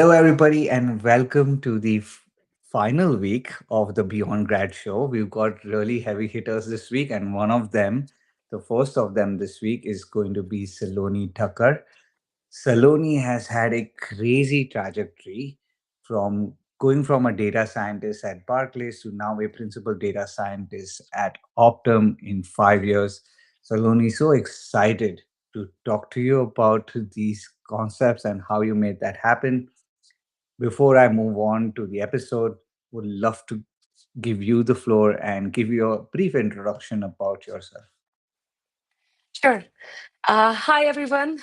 Hello, everybody, and welcome to the final week of the Beyond Grad show. We've got really heavy hitters this week, and one of them, the first of them this week, is going to be Saloni Thakkar. Saloni has had a crazy trajectory from going from a data scientist at Barclays to now a principal data scientist at Optum in 5 years. Saloni is so excited to talk to you about these concepts and how you made that happen. Before I move on to the episode, would love to give you the floor and give you a brief introduction about yourself. Sure. Hi, everyone.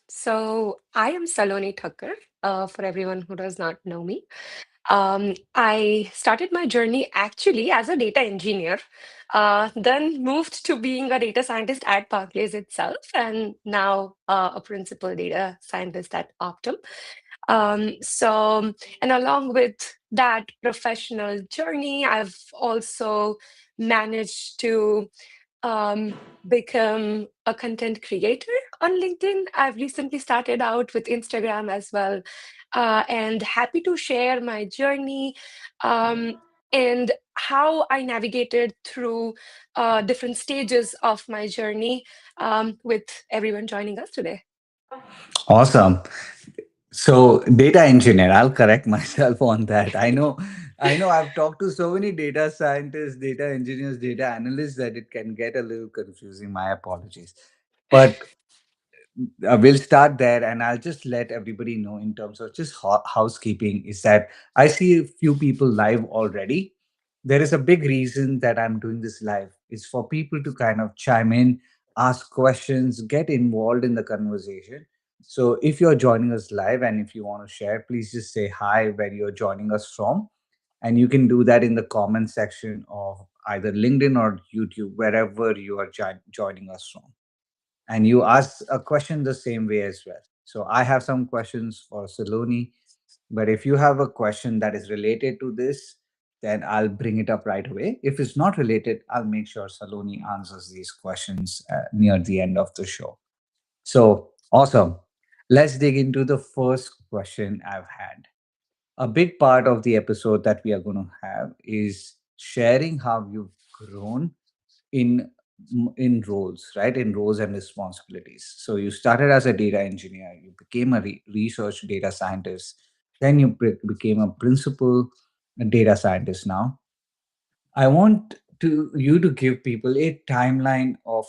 So I am Saloni Thakkar, for everyone who does not know me. I started my journey actually as a data engineer, then moved to being a data scientist at Barclays itself, and now a principal data scientist at Optum. And along with that professional journey, I've also managed to um, become a content creator on LinkedIn. I've recently started out with Instagram as well, and happy to share my journey um, and how I navigated through different stages of my journey with everyone joining us today. Awesome. So, data engineer, I'll correct myself on that. I know I've talked to so many data scientists, data engineers, data analysts that it can get a little confusing. My apologies. But we'll start there, and I'll just let everybody know in terms of just housekeeping is that I see a few people live already. There is a big reason that I'm doing this live is for people to kind of chime in, ask questions, get involved in the conversation. So if you're joining us live and if you want to share, please just say hi where you're joining us from, and you can do that in the comment section of either LinkedIn or YouTube, wherever you are joining us from. And you asked a question the same way as well. So I have some questions for Saloni, but if you have a question that is related to this, then I'll bring it up right away. If it's not related, I'll make sure Saloni answers these questions near the end of the show. So awesome. Let's dig into the first question I've had. A big part of the episode that we are going to have is sharing how you've grown in in roles, right? In roles and responsibilities. So you started as a data engineer, you became a research data scientist, then you became a principal data scientist. Now I want to you to give people a timeline of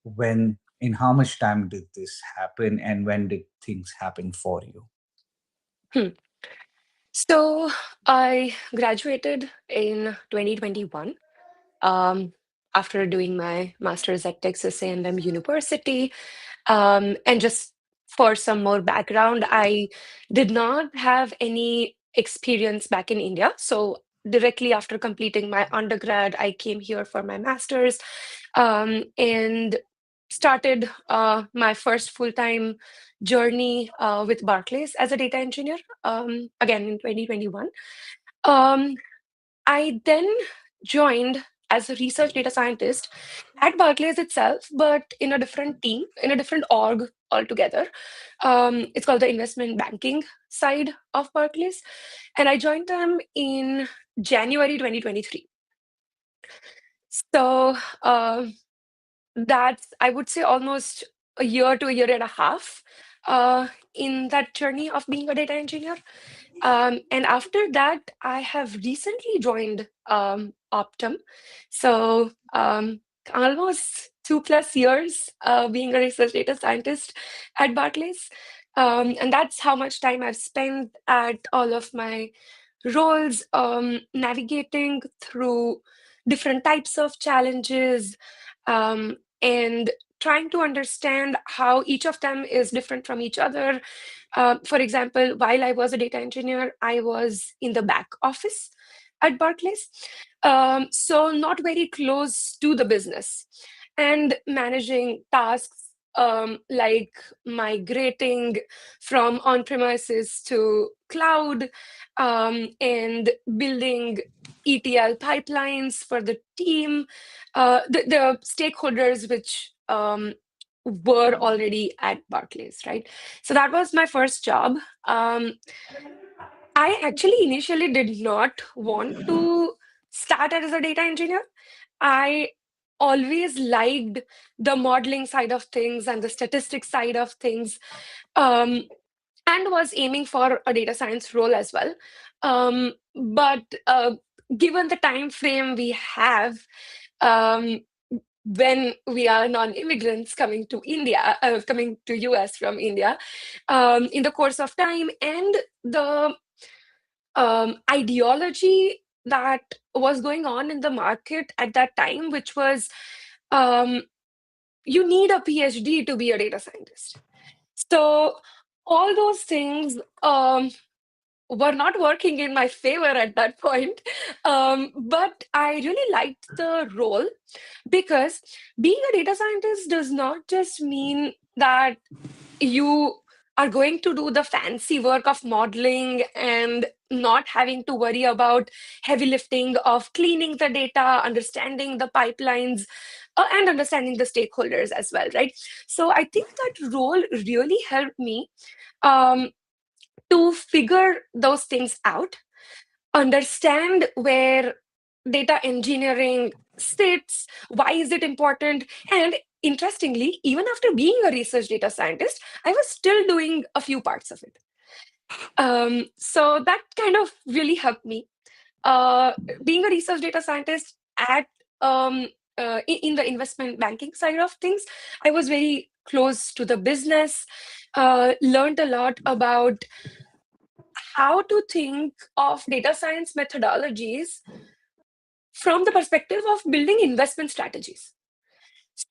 when, in how much time did this happen, and when did things happen for you. Hmm. So I graduated in 2021 um, after doing my master's at Texas A&M University. And just for some more background, I did not have any experience back in India. So directly after completing my undergrad, I came here for my master's and started my first full-time journey with Barclays as a data engineer, again in 2021. Um, I then joined as a research data scientist at Barclays itself, but in a different team, in a different org altogether. It's called the investment banking side of Barclays. And I joined them in January 2023. So that's, I would say, almost a year to a year and a half in that journey of being a data engineer. And after that, I have recently joined Optum. So almost 2+ years being a research data scientist at Barclays. And that's how much time I've spent at all of my roles, navigating through different types of challenges and trying to understand how each of them is different from each other. For example, while I was a data engineer, I was in the back office at Barclays, so not very close to the business and managing tasks like migrating from on premises to cloud and building ETL pipelines for the team, the stakeholders which were already at Barclays, right? So that was my first job. Um, I actually initially did not want to start as a data engineer. I always liked the modeling side of things and the statistics side of things, um, and was aiming for a data science role as well. But given the time frame we have, um, when we are non-immigrants coming to India, coming to US from India, in the course of time, and the ideology that was going on in the market at that time, which was um, you need a PhD to be a data scientist. So all those things were not working in my favor at that point. But I really liked the role because being a data scientist does not just mean that you are going to do the fancy work of modeling and not having to worry about heavy lifting of cleaning the data, understanding the pipelines, and understanding the stakeholders as well, right? So I think that role really helped me um, to figure those things out, understand where data engineering sits, why is it important, and interestingly, even after being a research data scientist, I was still doing a few parts of it. So that kind of really helped me. Uh, Being a research data scientist at um, in the investment banking side of things, I was very close to the business, learned a lot about how to think of data science methodologies from the perspective of building investment strategies.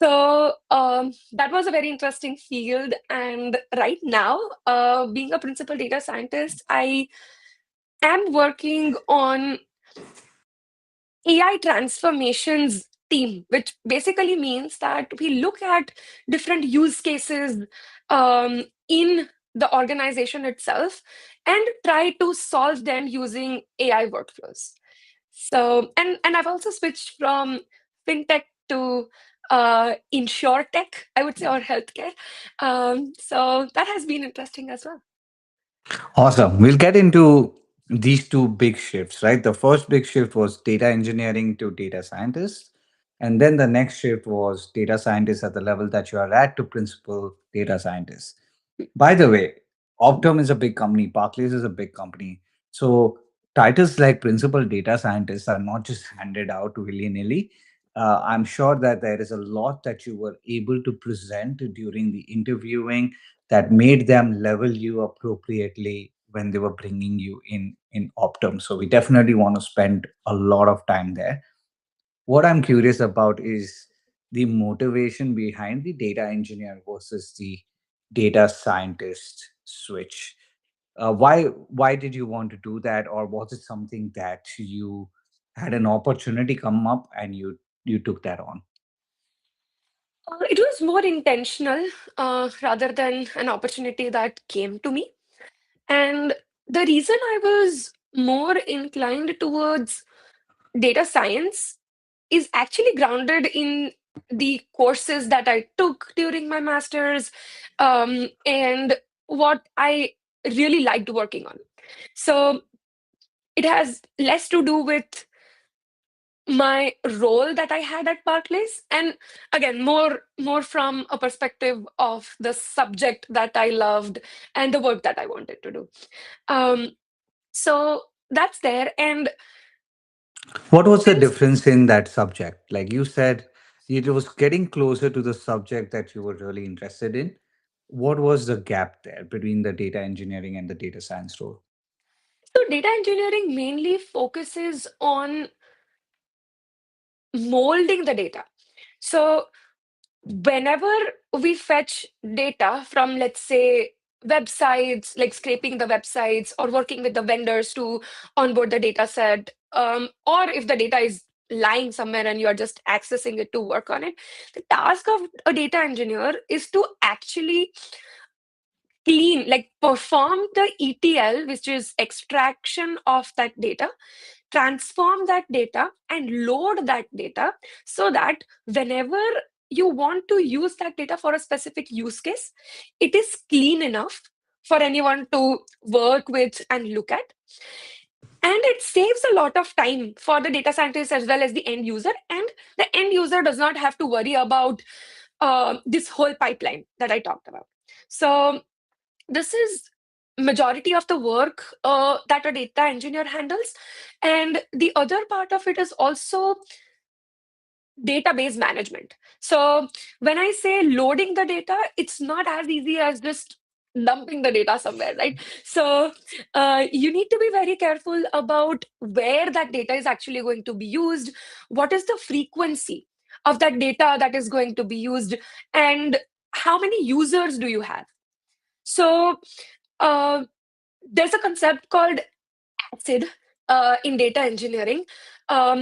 So that was a very interesting field. And right now, being a principal data scientist, I am working on AI transformations team, which basically means that we look at different use cases in the organization itself and try to solve them using AI workflows. So, and I've also switched from fintech to insure tech, I would say, or healthcare. So that has been interesting as well. Awesome. We'll get into these two big shifts, right? The first big shift was data engineering to data scientist. And then the next shift was data scientist at the level that you are at to principal data scientist. By the way, Optum is a big company, Barclays is a big company. So titles like principal data scientist are not just handed out willy nilly. I'm sure that there is a lot that you were able to present during the interviewing that made them level you appropriately when they were bringing you in Optum. So we definitely want to spend a lot of time there. What I'm curious about is the motivation behind the data engineer versus the data scientist switch. Why did you want to do that, or was it something that you had an opportunity come up and you took that on? It was more intentional rather than an opportunity that came to me. And the reason I was more inclined towards data science is actually grounded in the courses that I took during my master's, and what I really liked working on. So it has less to do with my role that I had at Barclays, and again, more from a perspective of the subject that I loved and the work that I wanted to do. Um, so that's there, and What was the since difference in that subject? Like you said, it was getting closer to the subject that you were really interested in. What was the gap there between the data engineering and the data science role? so data engineering mainly focuses on molding the data. So whenever we fetch data from, let's say, websites, like scraping the websites or working with the vendors to onboard the data set, or if the data is lying somewhere and you're just accessing it to work on it, the task of a data engineer is to actually clean, like perform the ETL, which is extraction of that data, transform that data and load that data so that whenever you want to use that data for a specific use case, it is clean enough for anyone to work with and look at. And it saves a lot of time for the data scientist as well as the end user. And the end user does not have to worry about this whole pipeline that I talked about. So this is majority of the work that a data engineer handles. And the other part of it is also database management. So when I say loading the data, it's not as easy as just dumping the data somewhere, right? So you need to be very careful about where that data is actually going to be used, what is the frequency of that data that is going to be used, and how many users do you have. So uh, there's a concept called acid in data engineering,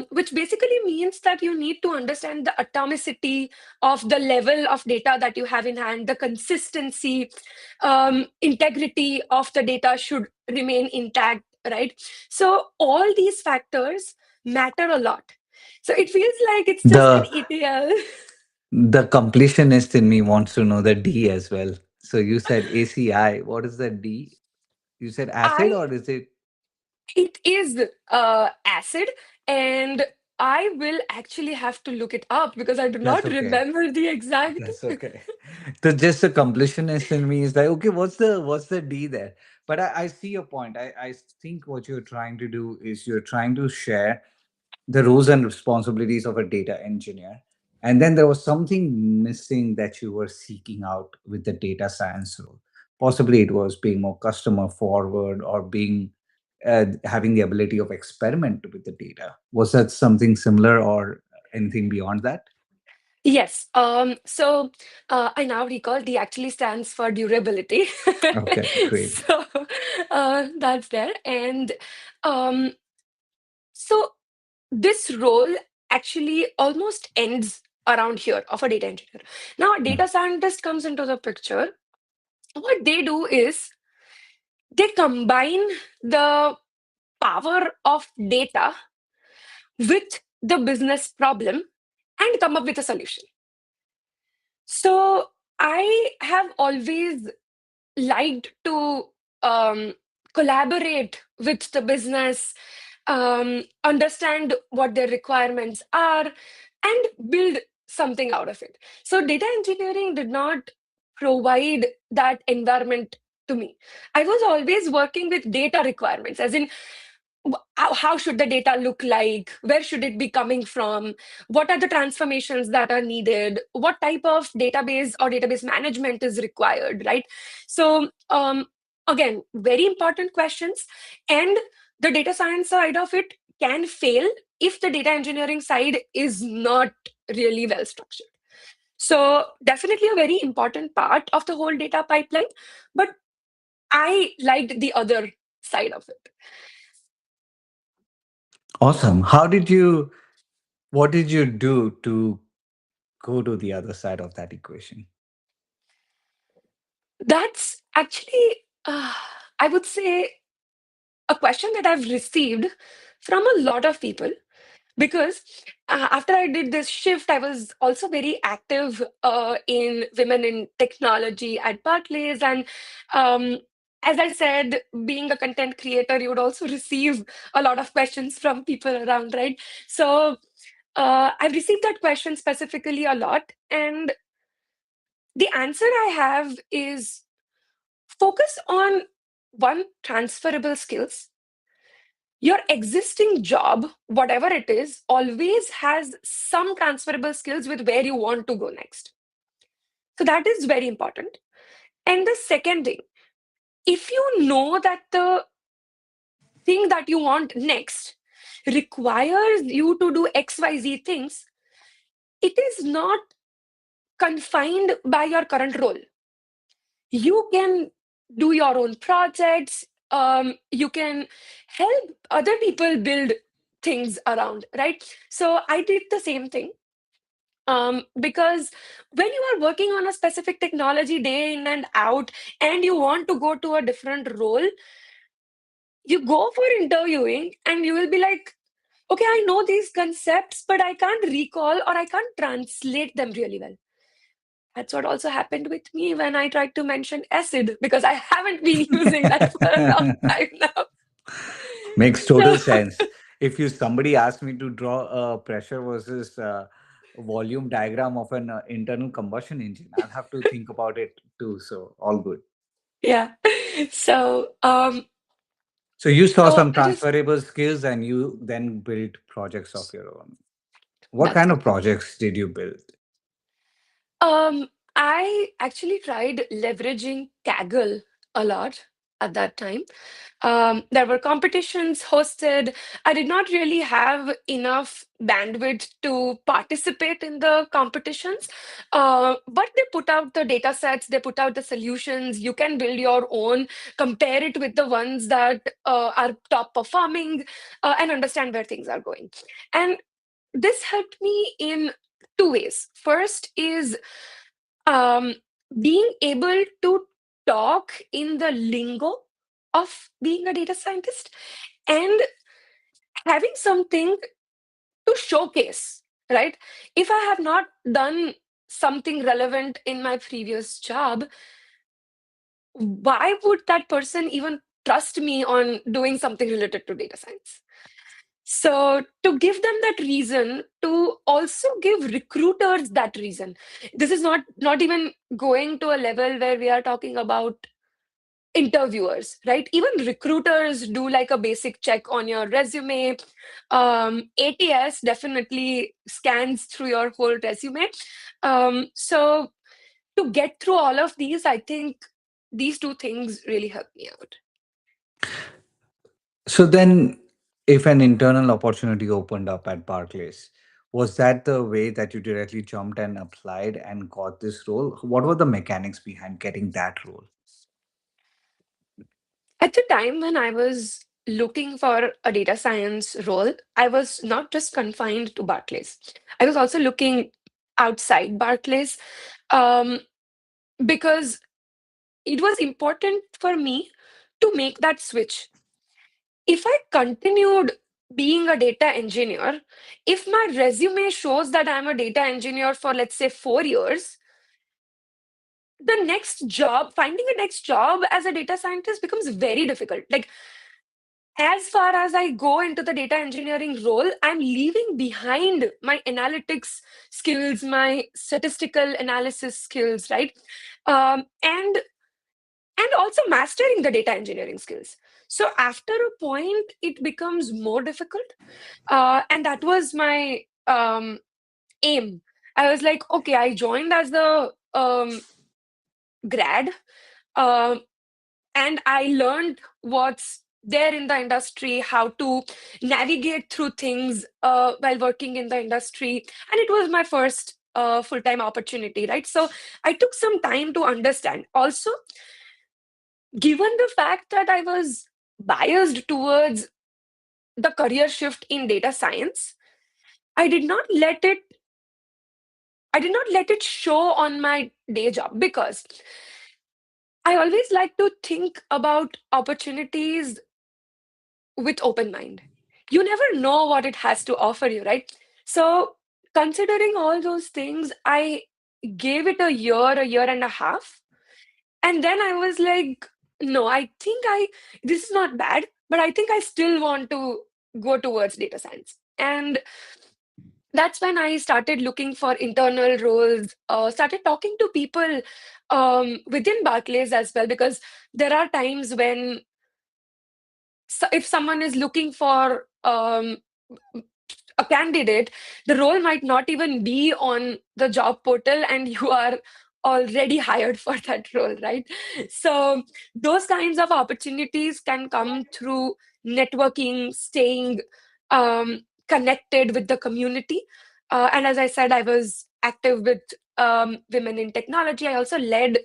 which basically means that you need to understand the atomicity of the level of data that you have in hand, the consistency, integrity of the data should remain intact, right? So all these factors matter a lot. So it feels like it's just an The ETL. completionist in me wants to know the D as well. So you said ACI. What is the D? You said acid, I or is it? It is acid, and I will actually have to look it up because I do That's not okay. remember the exact. That's okay. So just the completionist in me is like, okay, what's the D there? But I see your point. I think what you're trying to do is you're trying to share the roles and responsibilities of a data engineer. And then there was something missing that you were seeking out with the data science role. Possibly it was being more customer forward, or being having the ability of experiment with the data. Was that something similar, or anything beyond that? Yes. So I now recall D actually stands for durability. Okay, great. So that's there. And um, so this role actually almost ends around here of a data engineer. Now, a Mm. data scientist comes into the picture. What they do is they combine the power of data with the business problem and come up with a solution. So I have always liked to um, collaborate with the business, understand what their requirements are, and build something out of it. So data engineering did not provide that environment to me. I was always working with data requirements, as in how should the data look like, where should it be coming from, what are the transformations that are needed, what type of database or database management is required, right? So again, very important questions. And the data science side of it can fail if the data engineering side is not really well structured. So definitely a very important part of the whole data pipeline, but I liked the other side of it. Awesome. What did you do to go to the other side of that equation? That's actually, I would say, a question that I've received from a lot of people because after I did this shift, I was also very active in women in technology at Barclays. And um, as I said, being a content creator, you would also receive a lot of questions from people around, right? So I've received that question specifically a lot. And the answer I have is focus on one, transferable skills. Your existing job, whatever it is, always has some transferable skills with where you want to go next. So that is very important. And the second thing, if you know that the thing that you want next requires you to do XYZ things, it is not confined by your current role. You can do your own projects. You can help other people build things around, right? So I did the same thing. Because when you are working on a specific technology day in and out, and you want to go to a different role, you go for interviewing and you will be like, okay, I know these concepts, but I can't recall or I can't translate them really well. That's what also happened with me when I tried to mention acid, because I haven't been using that for a long time now. Makes So, total sense. If you somebody asked me to draw a pressure versus volume diagram of an internal combustion engine, I'll have to think about it too. So all good. yeah. So, So you saw so some I just, transferable skills and you then built projects of your own. What that's kind of correct. projects did you build? I actually tried leveraging Kaggle a lot at that time. There were competitions hosted. I did not really have enough bandwidth to participate in the competitions, but they put out the data sets, they put out the solutions. You can build your own, compare it with the ones that are top performing, and understand where things are going. And this helped me in two ways. First is um, being able to talk in the lingo of being a data scientist and having something to showcase, right? If I have not done something relevant in my previous job, why would that person even trust me on doing something related to data science? So, to give them that reason, to also give recruiters that reason, this is not even going to a level where we are talking about interviewers, right? Even recruiters do like a basic check on your resume. ATS definitely scans through your whole resume. So to get through all of these, I think these two things really help me out. So then, if an internal opportunity opened up at Barclays, was that the way that you directly jumped and applied and got this role? What were the mechanics behind getting that role? At the time when I was looking for a data science role, I was not just confined to Barclays. I was also looking outside Barclays, um, because it was important for me to make that switch. If I continued being a data engineer, if my resume shows that I'm a data engineer for, let's say, 4 years, the next job, finding a next job as a data scientist becomes very difficult. Like, as far as I go into the data engineering role, I'm leaving behind my analytics skills, my statistical analysis skills, right? And also mastering the data engineering skills. So after a point, it becomes more difficult. And that was my aim. I was like, okay, I joined as the grad, um, and I learned what's there in the industry, how to navigate through things while working in the industry. And it was my first full-time opportunity, right? So I took some time to understand. Also, given the fact that I was biased towards the career shift in data science, I did not let it I did not let it show on my day job, because I always like to think about opportunities with open mind. You never know what it has to offer you, right? So, considering all those things, I gave it a year and a half, and then I was like, no, I think this is not bad, but I think I still want to go towards data science. And that's when I started looking for internal roles, started talking to people within Barclays as well, because there are times when, if someone is looking for a candidate, the role might not even be on the job portal, and you are already hired for that role, right? So, those kinds of opportunities can come through networking, staying connected with the community. And as I said, I was active with women in technology. I also led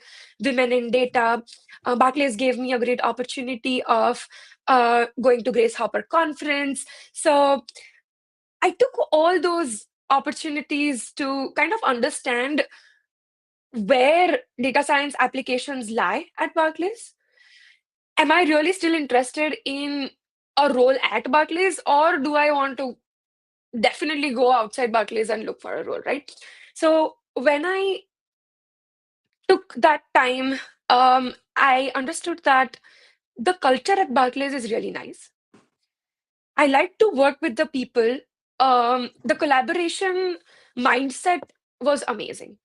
women in data. Barclays gave me a great opportunity of going to Grace Hopper conference. So I took all those opportunities to kind of understand where data science applications lie at Barclays. Am I really still interested in a role at Barclays, or do I want to definitely go outside Barclays and look for a role, right? So when I took that time, I understood that the culture at Barclays is really nice. I like to work with the people. The collaboration mindset was amazing.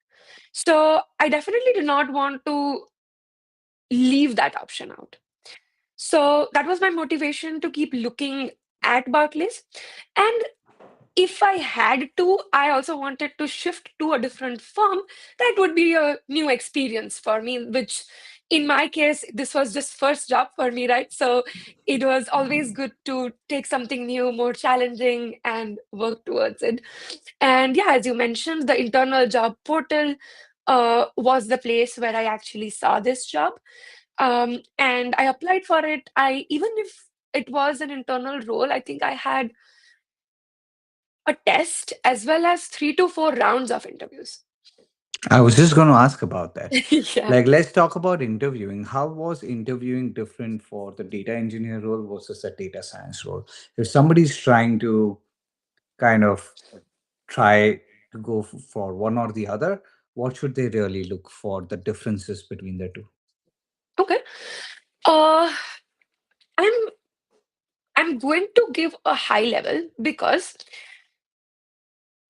So I definitely did not want to leave that option out. So that was my motivation to keep looking at Barclays. And if I had to, I also wanted to shift to a different firm. That would be a new experience for me, which in my case, this was just first job for me, right? So it was always good to take something new, more challenging, and work towards it. And yeah, as you mentioned, the internal job portal was the place where I actually saw this job. And I applied for it. Even if it was an internal role, I think I had a test as well as 3 to 4 rounds of interviews. I was just going to ask about that. Yeah. Like, let's talk about interviewing. How was interviewing different for the data engineer role versus the data science role? If somebody's trying to kind of try to go for one or the other, what should they really look for the differences between the two? Okay. Uh, I'm I'm going to give a high level because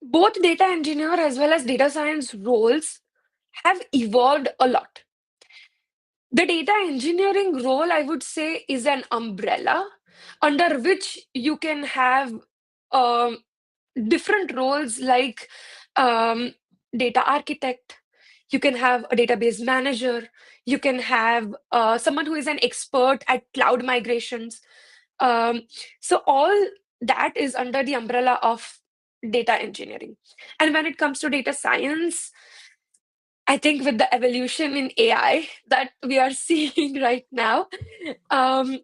both data engineer as well as data science roles have evolved a lot. The data engineering role, I would say, is an umbrella under which you can have um, different roles like um, data architect, you can have a database manager, you can have someone who is an expert at cloud migrations. Um, so all that is under the umbrella of data engineering. And when it comes to data science, I think with the evolution in AI that we are seeing right now, um,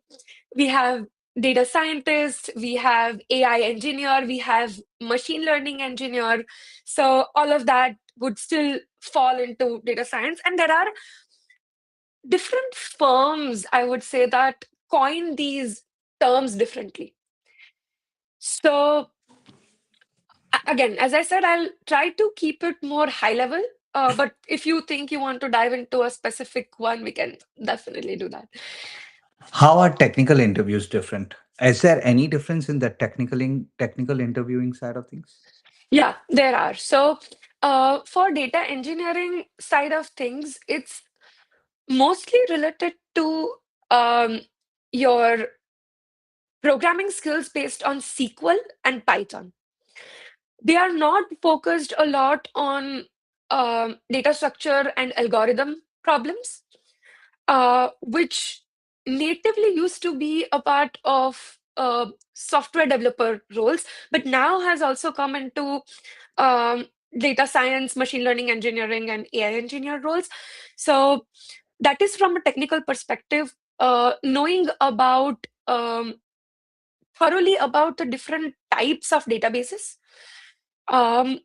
we have data scientists, we have AI engineer, we have machine learning engineer. So all of that would still fall into data science. And there are different firms, I would say, that coin these terms differently. So again, as I said, I'll try to keep it more high level. But if you think you want to dive into a specific one, we can definitely do that. How are technical interviews different? Is there any difference in the technical interviewing side of things? Yeah, there are. So for data engineering side of things, it's mostly related to um, your programming skills based on SQL and Python. They are not focused a lot on data structure and algorithm problems, which natively used to be a part of software developer roles, but now has also come into um, data science, machine learning engineering, and AI engineer roles. So that is from a technical perspective, knowing about thoroughly about the different types of databases, um,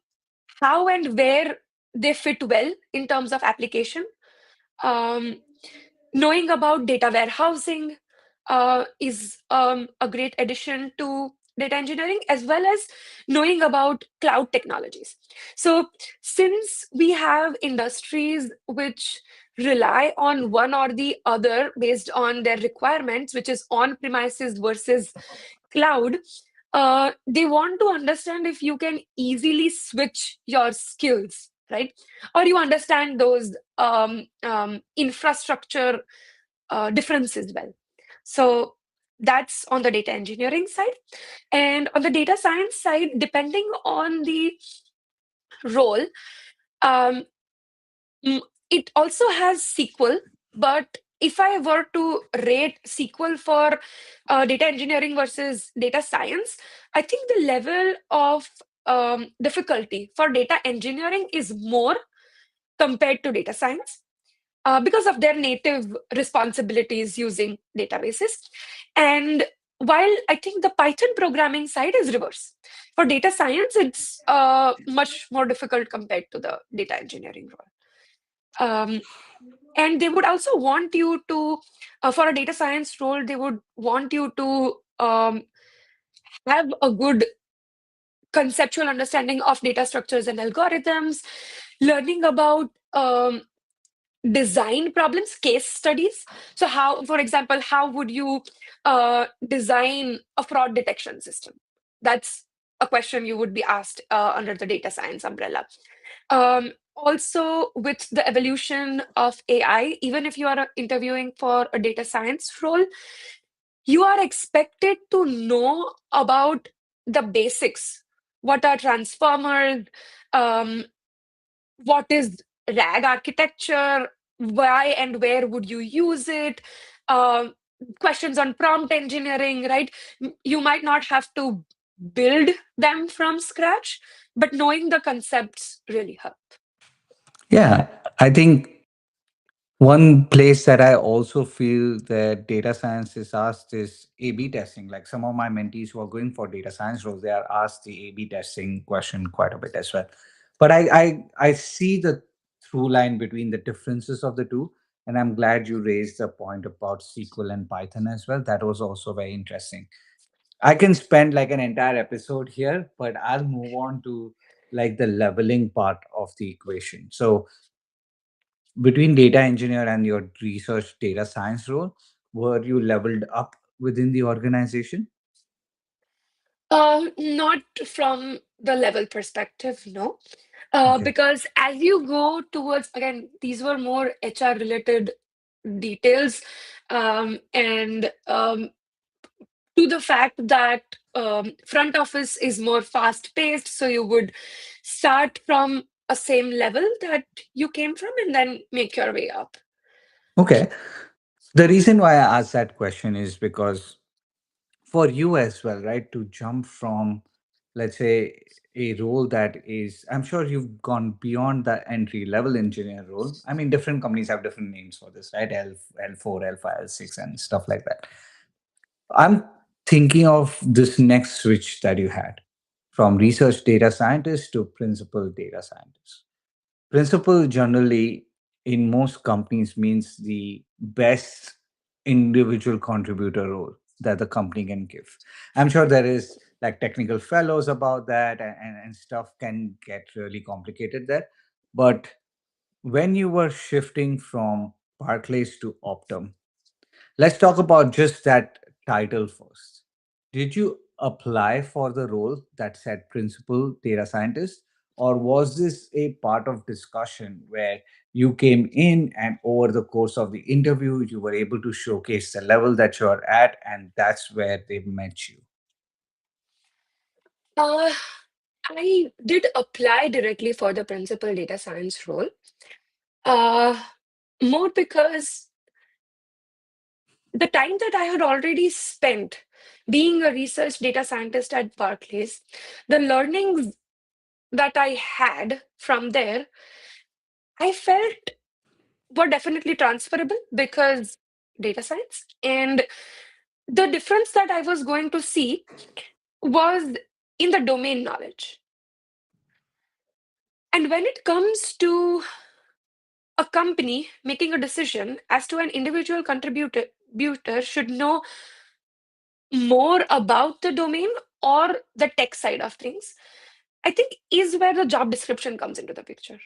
how and where they fit well in terms of application, um, knowing about data warehousing is a great addition to data engineering, as well as knowing about cloud technologies. So, since we have industries which rely on one or the other based on their requirements, which is on premises versus cloud, they want to understand if you can easily switch your skills, right? Or you understand those infrastructure differences well. So that's on the data engineering side. And on the data science side, depending on the role, um, mm, it also has SQL, but if I were to rate SQL for data engineering versus data science, I think the level of difficulty for data engineering is more compared to data science because of their native responsibilities using databases. And while I think the Python programming side is reverse. For data science, it's much more difficult compared to the data engineering role. Um, and they would also want you to, for a data science role, they would want you to have a good conceptual understanding of data structures and algorithms, learning about design problems, case studies. So, how, for example, how would you design a fraud detection system? That's a question you would be asked under the data science umbrella. Also, with the evolution of AI, even if you are interviewing for a data science role, you are expected to know about the basics. What are transformers? Um, what is RAG architecture? Why and where would you use it? Um, Questions on prompt engineering, right? You might not have to build them from scratch, but knowing the concepts really help. Yeah, I think one place that I also feel that data science is asked is A/B testing. Like some of my mentees who are going for data science roles, they are asked the A/B testing question quite a bit as well. But I see the through line between the differences of the two, and I'm glad you raised the point about SQL and Python as well. That was also very interesting. I can spend like an entire episode here, but I'll move on to like the leveling part of the equation. So between data engineer and your research data science role, were you leveled up within the organization? Not from the level perspective, no. Okay. Because as you go towards, again, these were more HR related details, and to the fact that front office is more fast paced, so you would start from a same level that you came from and then make your way up. Okay. The reason why I asked that question is because for you as well, right, to jump from, let's say, a role that is, I'm sure you've gone beyond the entry level engineer role. I mean, different companies have different names for this, right? L4, L5, L6, and stuff like that. I'm thinking of this next switch that you had from research data scientist to principal data scientist. Principal generally in most companies means the best individual contributor role that the company can give. I'm sure there is like technical fellows about that, and stuff can get really complicated there. But when you were shifting from Barclays to Optum, let's talk about just that title first. Did you apply for the role that said principal data scientist, or was this a part of discussion where you came in and over the course of the interview you were able to showcase the level that you're at, and that's where they met you? Uh, I did apply directly for the principal data science role, uh, more because the time that I had already spent being a research data scientist at Barclays, the learnings that I had from there, I felt were definitely transferable because data science. And the difference that I was going to see was in the domain knowledge. And when it comes to a company making a decision as to an individual contributor should know more about the domain or the tech side of things, I think is where the job description comes into the picture.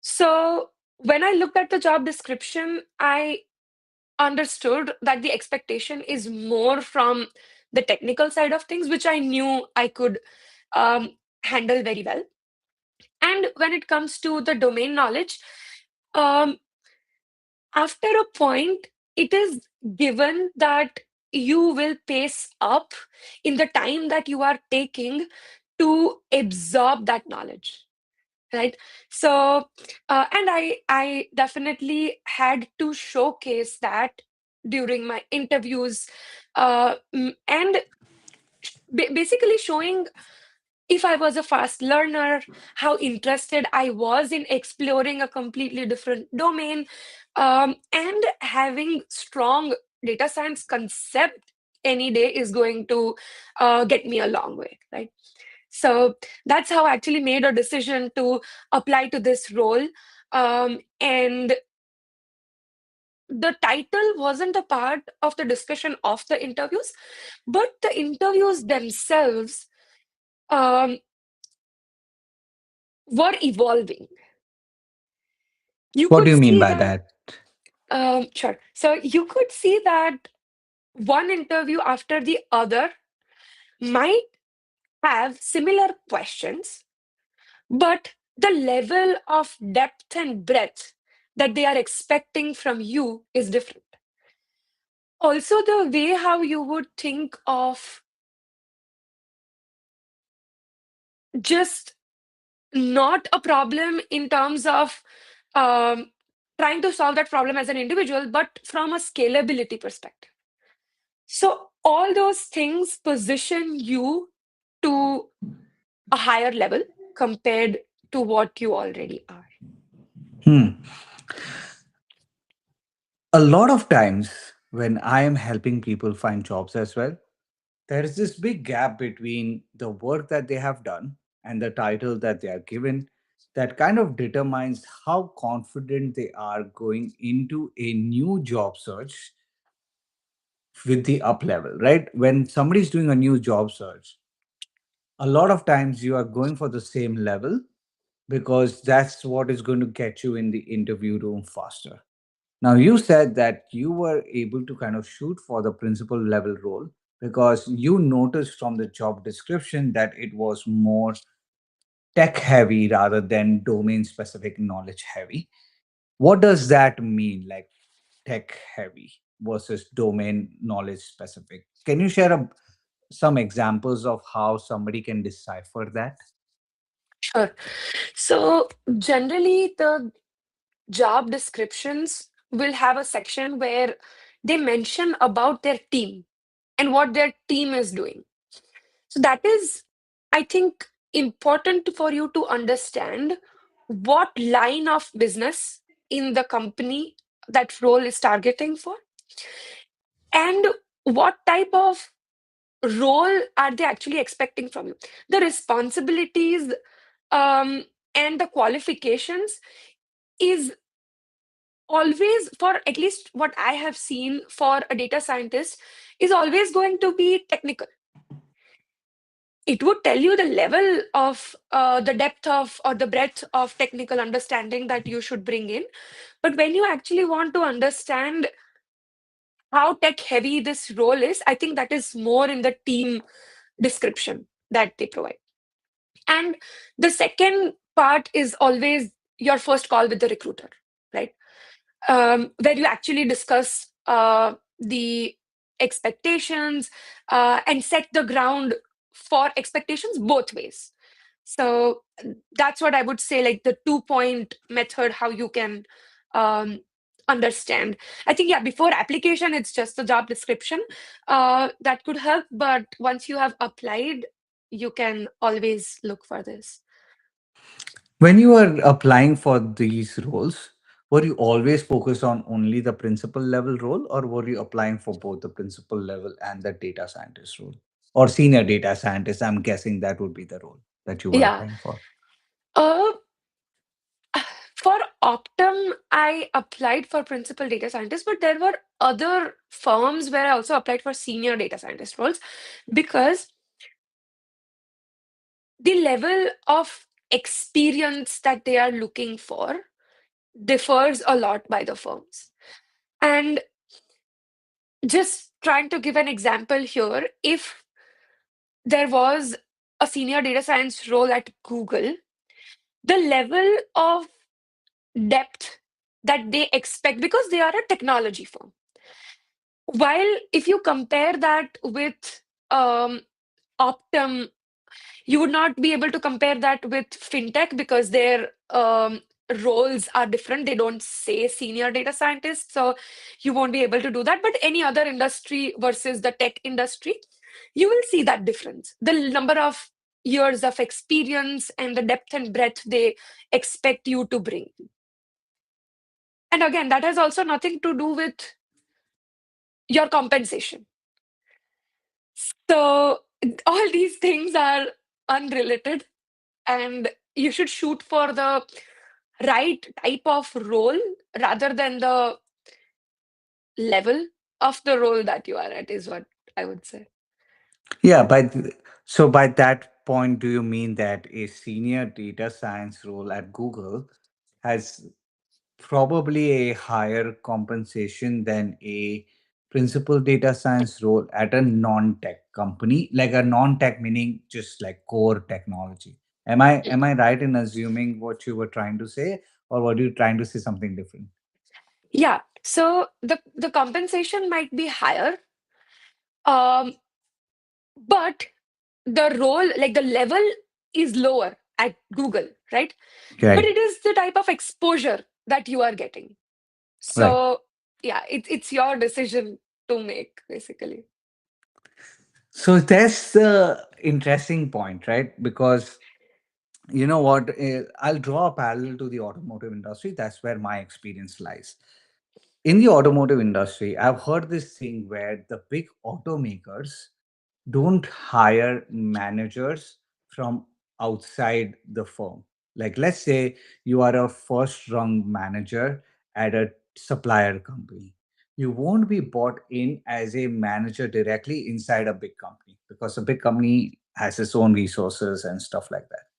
So when I looked at the job description, I understood that the expectation is more from the technical side of things, which I knew I could handle very well. And when it comes to the domain knowledge, um, after a point, it is given that you will pace up in the time that you are taking to absorb that knowledge, right? So and I definitely had to showcase that during my interviews, and basically showing if I was a fast learner, how interested I was in exploring a completely different domain, and having strong data science concept any day is going to get me a long way, right? So that's how I actually made a decision to apply to this role. And the title wasn't a part of the discussion of the interviews, but the interviews themselves um, were evolving. You What do could you mean see by that, that? sure. So you could see that one interview after the other might have similar questions, but the level of depth and breadth that they are expecting from you is different. Also, the way how you would think of just not a problem in terms of um, trying to solve that problem as an individual, but from a scalability perspective. So, all those things position you to a higher level compared to what you already are. Hmm. A lot of times when I am helping people find jobs as well, there is this big gap between the work that they have done and the title that they are given that kind of determines how confident they are going into a new job search with the up level, right? When somebody's doing a new job search, a lot of times you are going for the same level because that's what is going to get you in the interview room faster. Now, you said that you were able to kind of shoot for the principal level role because you noticed from the job description that it was more tech heavy rather than domain specific knowledge heavy. What does that mean, like tech heavy versus domain knowledge specific? Can you share some examples of how somebody can decipher that? Sure. So, generally, the job descriptions will have a section where they mention about their team and what their team is doing. So that is, I think, important for you to understand what line of business in the company that role is targeting for, and what type of role are they actually expecting from you. The responsibilities um, and the qualifications is always, for at least what I have seen for a data scientist, is always going to be technical. It would tell you the level of the depth of or the breadth of technical understanding that you should bring in. But when you actually want to understand how tech heavy this role is, I think that is more in the team description that they provide. And the second part is always your first call with the recruiter, right? Where you actually discuss the expectations and set the ground for expectations both ways. So that's what I would say, like the 2 point method, how you can um, understand. I think, yeah, before application, it's just the job description that could help. But once you have applied, you can always look for this. When you were applying for these roles, were you always focused on only the principal level role, or were you applying for both the principal level and the data scientist role? Or senior data scientist? I'm guessing that would be the role that you were Yeah. applying for. Uh, For Optum, I applied for principal data scientist, but there were other firms where I also applied for senior data scientist roles because the level of experience that they are looking for differs a lot by the firms. And just trying to give an example here, if there was a senior data science role at Google, the level of depth that they expect, because they are a technology firm. While if you compare that with um, Optum, you would not be able to compare that with fintech because their roles are different. They don't say senior data scientist, so you won't be able to do that. But any other industry versus the tech industry, you will see that difference. The number of years of experience and the depth and breadth they expect you to bring. And again, that has also nothing to do with your compensation. So all these things are unrelated, and you should shoot for the right type of role rather than the level of the role that you are at, is what I would say. Yeah, so by that point, do you mean that a senior data science role at Google has probably a higher compensation than a principal data science role at a non-tech company, like a non-tech meaning just like core technology? Am I right in assuming what you were trying to say, or were you trying to say something different? Yeah. So the compensation might be higher, um, but the role, like the level, is lower at Google, right? But Right, it is the type of exposure that you are getting. right. So yeah, it's your decision to make, basically. So that's the interesting point, right? Because you know what, I'll draw a parallel to the automotive industry. That's where my experience lies. In the automotive industry, I've heard this thing where the big automakers don't hire managers from outside the firm. Like, let's say you are a first rung manager at a supplier company. You won't be brought in as a manager directly inside a big company, because a big company has its own resources and stuff like that.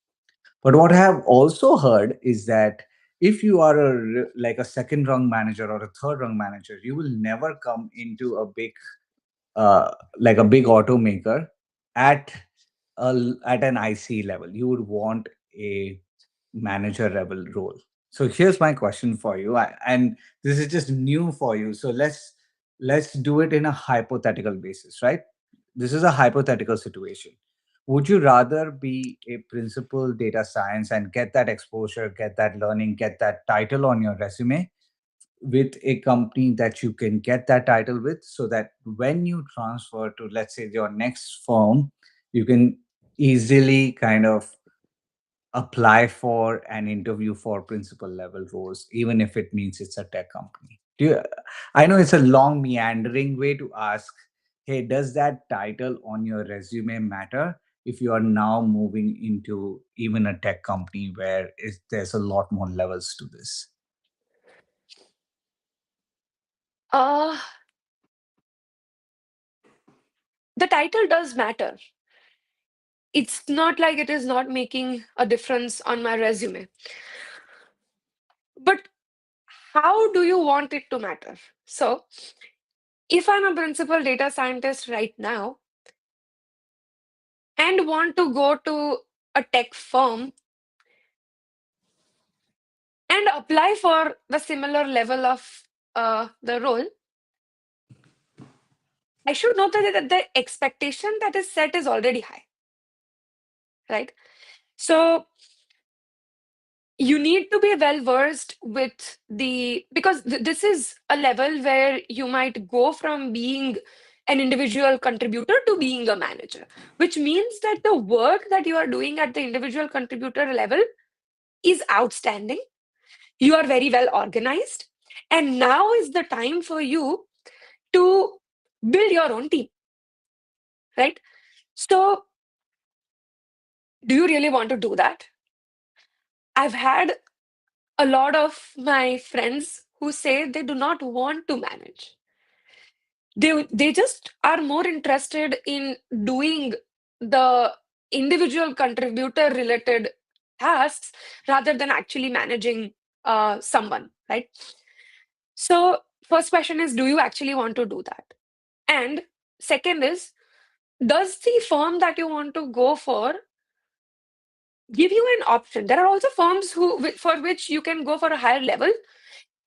But what I have also heard is that if you are like a second rung manager or a third rung manager, you will never come into a big like a big automaker at at an IC level. You would want a manager level role. So here's my question for you, and this is just new for you. So let's do it in a hypothetical basis, right? This is a hypothetical situation. Would you rather be a principal data science and get that exposure, get that learning, get that title on your resume, with a company that you can get that title with, so that when you transfer to, let's say, your next firm, you can easily kind of apply for an interview for principal level roles, even if it means it's a tech company? Do you, I know it's a long meandering way to ask, hey, does that title on your resume matter if you are now moving into even a tech company where there's a lot more levels to this? Uh, the title does matter. It's not like it is not making a difference on my resume. But how do you want it to matter? So, if I'm a principal data scientist right now and want to go to a tech firm and apply for the similar level of the role, I should know that the expectation that is set is already high, right? So you need to be well versed with because this is a level where you might go from being an individual contributor to being a manager, which means that the work that you are doing at the individual contributor level is outstanding. You are very well organized, and now is the time for you to build your own team, right? So do you really want to do that? I've had a lot of my friends who say they do not want to manage. They just are more interested in doing the individual contributor related tasks rather than actually managing someone, right? So first question is, do you actually want to do that? And second is, does the firm that you want to go for give you an option? There are also firms for which you can go for a higher level,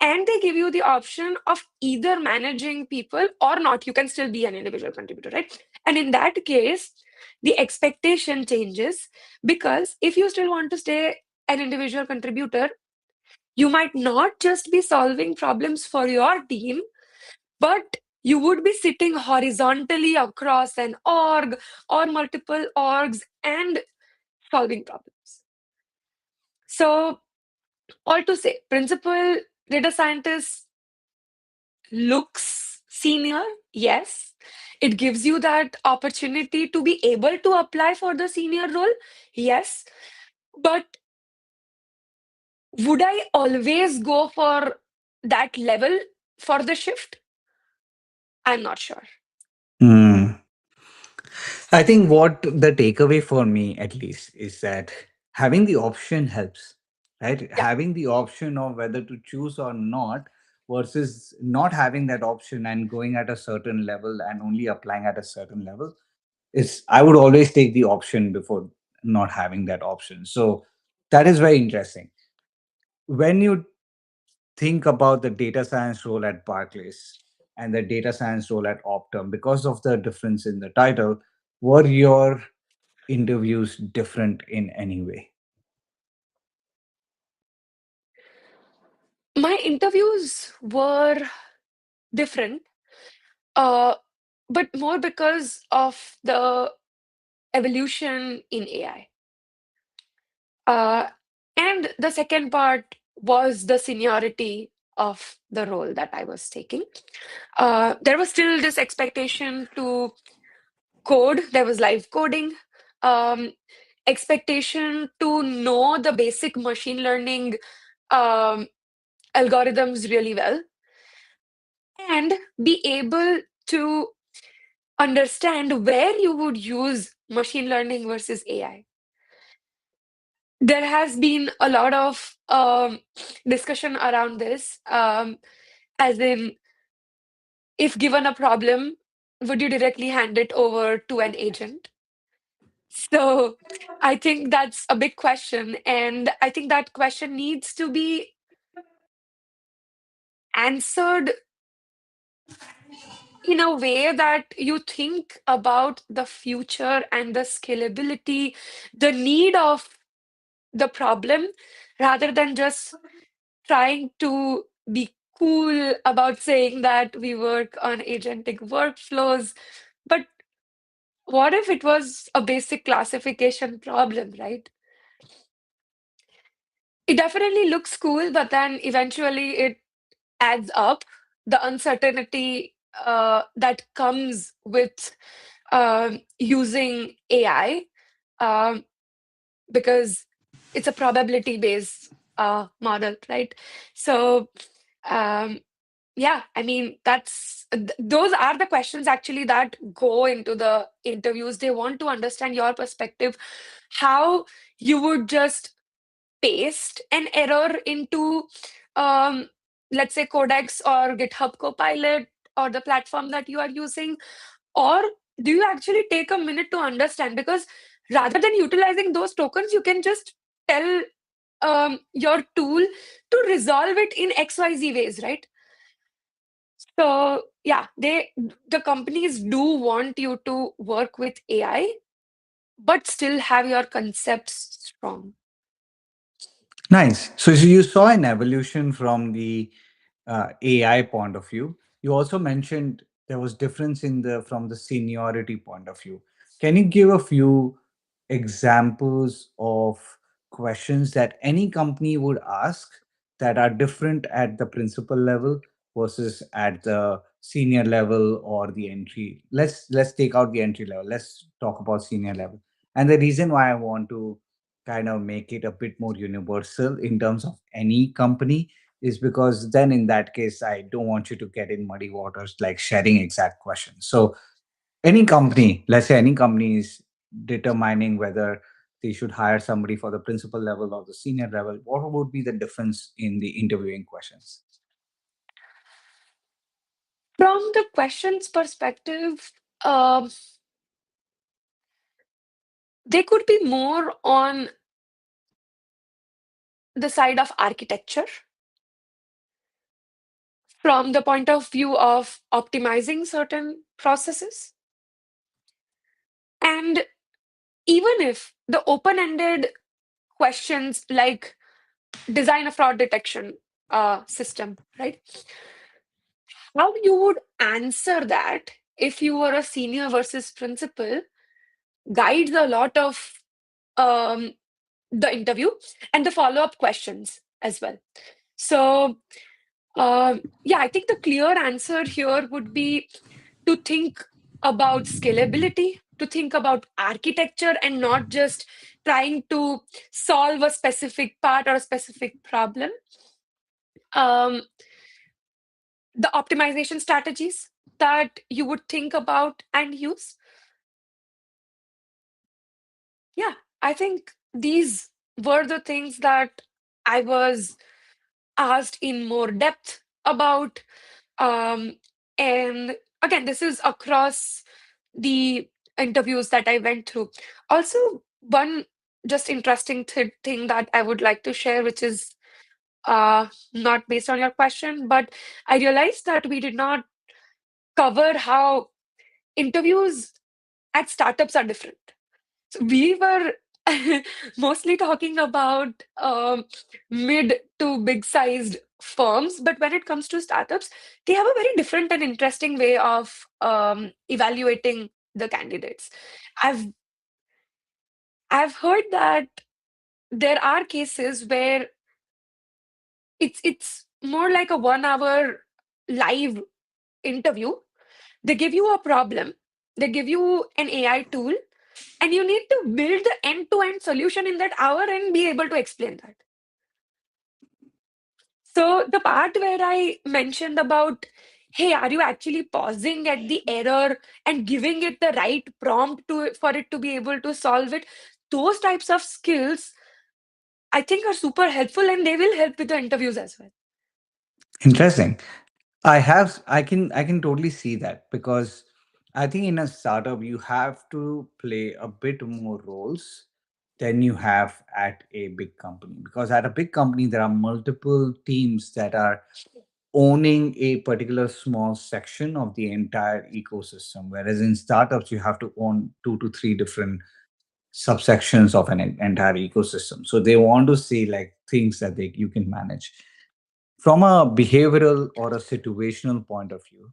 and they give you the option of either managing people or not. You can still be an individual contributor, right? And in that case, the expectation changes, because if you still want to stay an individual contributor, you might not just be solving problems for your team, but you would be sitting horizontally across an org or multiple orgs and solving problems. So, all to say, principal data scientist looks senior, yes. It gives you that opportunity to be able to apply for the senior role, yes. But would I always go for that level for the shift? I'm not sure. Hmm. I think what the takeaway for me, at least, is that having the option helps, right? Yeah. Having the option of whether to choose or not versus not having that option and going at a certain level and only applying at a certain level is, I would always take the option before not having that option. So that is very interesting. When you think about the data science role at Barclays and the data science role at Optum, because of the difference in the title, were your interviews different in any way? My interviews were different, uh, but more because of the evolution in AI. Uh, and the second part was the seniority of the role that I was taking. There was still this expectation to code, there was live coding, um, expectation to know the basic machine learning um, algorithms really well, and be able to understand where you would use machine learning versus AI. There has been a lot of discussion around this, as in, if given a problem, would you directly hand it over to an agent? So I think that's a big question, and I think that question needs to be answered in a way that you think about the future and the scalability, the need of the problem, rather than just trying to be cool about saying that we work on agentic workflows. But what if it was a basic classification problem, right? It definitely looks cool, but then eventually it adds up. The uncertainty that comes with using AI, um, because it's a probability-based model, right? So, um, yeah, I mean, those are the questions actually that go into the interviews. They want to understand your perspective, how you would just paste an error into, um, let's say, Codex or GitHub Copilot or the platform that you are using, or do you actually take a minute to understand? Because rather than utilizing those tokens, you can just tell your tool to resolve it in XYZ ways, right? So yeah, the companies do want you to work with AI, but still have your concepts strong. Nice. So you saw an evolution from the AI point of view. You also mentioned there was difference in the from the seniority point of view. Can you give a few examples of questions that any company would ask that are different at the principal level versus at the senior level or the entry? Let's take out the entry level. Let's talk about senior level. And the reason why I want to kind of make it a bit more universal in terms of any company is because then in that case I don't want you to get in muddy waters like sharing exact questions. So any company, let's say any company is determining whether they should hire somebody for the principal level or the senior level, what would be the difference in the interviewing questions? From the questions perspective, they could be more on the side of architecture, from the point of view of optimizing certain processes. And even if the open-ended questions like design a fraud detection system, right? How you would answer that if you were a senior versus principal guides a lot of um, the interview and the follow-up questions as well. So, yeah, I think the clear answer here would be to think about scalability, to think about architecture, and not just trying to solve a specific part or a specific problem. Um, the optimization strategies that you would think about and use. Yeah, I think these were the things that I was asked in more depth about. Um, and again, this is across the interviews that I went through. Also, one just interesting thing that I would like to share, which is not based on your question, but I realized that we did not cover how interviews at startups are different. So we were mostly talking about mid to big sized firms, but when it comes to startups, they have a very different and interesting way of evaluating the candidates. I've I've heard that there are cases where it's more like a 1 hour live interview. They give you a problem, they give you an AI tool, and you need to build the end-to-end solution in that hour and be able to explain that. So the part where I mentioned about, hey, are you actually pausing at the error and giving it the right prompt to for it to be able to solve it? Those types of skills, I think, are super helpful and they will help with the interviews as well. Interesting. I can totally see that because I think in a startup you have to play a bit more roles than you have at a big company, because at a big company there are multiple teams that are owning a particular small section of the entire ecosystem, whereas in startups you have to own two to three different subsections of an entire ecosystem. So they want to see like things that they you can manage from a behavioral or a situational point of view.